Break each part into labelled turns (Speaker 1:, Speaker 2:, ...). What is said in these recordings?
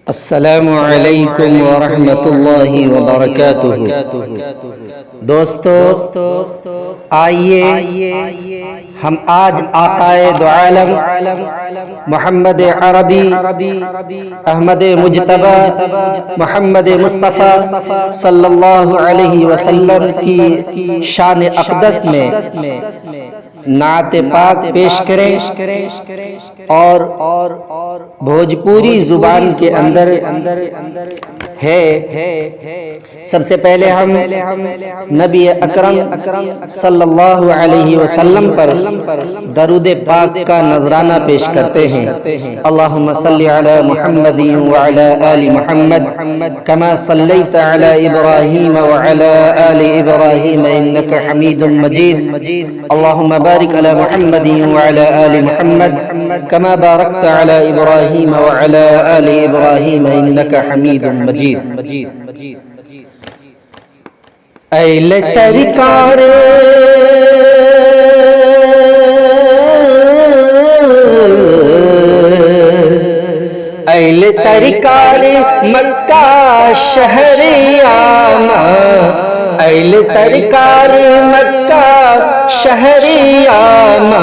Speaker 1: السلام علیکم ورحمۃ اللہ وبرکاتہ۔ دوستو آئیے ہم آج آقائے دو عالم محمد عربی احمد مجتبی محمد مصطفیٰ صلی اللہ علیہ وسلم کی شان اقدس میں نعت پاک پیش کریں اور بھوجپوری زبان کے اندر ہے۔ سب سے پہلے ہم نبی اکرم صلی اللہ علیہ وسلم پر درود پاک کا نذرانہ پیش کرتے ہیں۔ اللہم صلی علی محمد وعلی آل محمد کما صلیت علی ابراہیم وعلی آل ابراہیم انک حمید مجید۔ اللہم بارک علی محمد وعلی آل محمد کما بارکت علی ابراہیم وعلی آل ابراہیم انک حمید مجید۔ اہل سرکار اہل سرکار مکہ شہریانہ، اہل سرکار مکہ شہریانہ،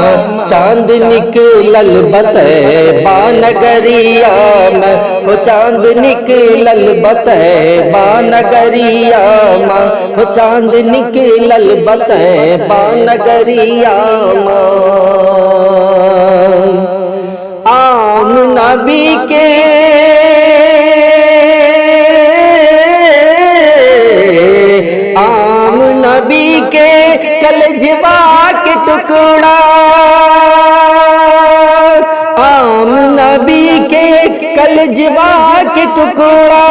Speaker 1: چاند نکلل بطیبہ نگریہ میں، وہ چاند نکلل بطیبہ نگریہ میں، وہ چاند نکلل بطیبہ نگریہ میں۔ عام نبی کے عام نبی کے کلجوا کے ٹکڑا، عام نبی کے کلجوا کے ٹکڑا،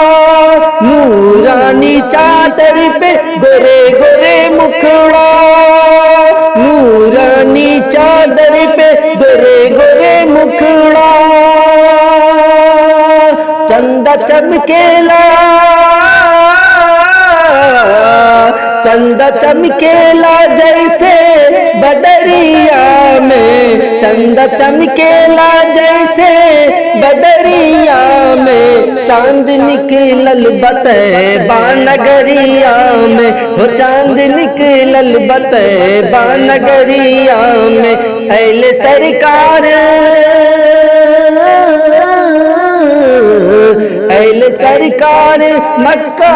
Speaker 1: نورانی چادر پہ گرے گرے مکھڑا، نورانی چادر پہ گرے گرے مکھڑا، چندہ چمکیلا چندہ چمکیلا جیسے بدریہ میں، چندہ چمکیلا جیسے بدریہ میں، چاند نکلل بطیبہ نگریہ میں، وہ چاند نکلل بطیبہ نگریہ میں۔ اہل سرکار اہل سرکار مکہ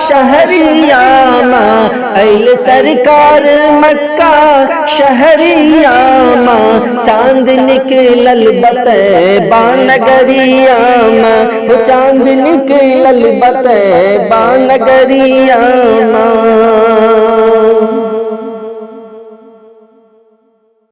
Speaker 1: شہریانہ، اہل سرکار مکہ شہریانہ، چاند نکلل بطیبہ نگریہ میں، وہ چاند نکلل بطیبہ نگریہ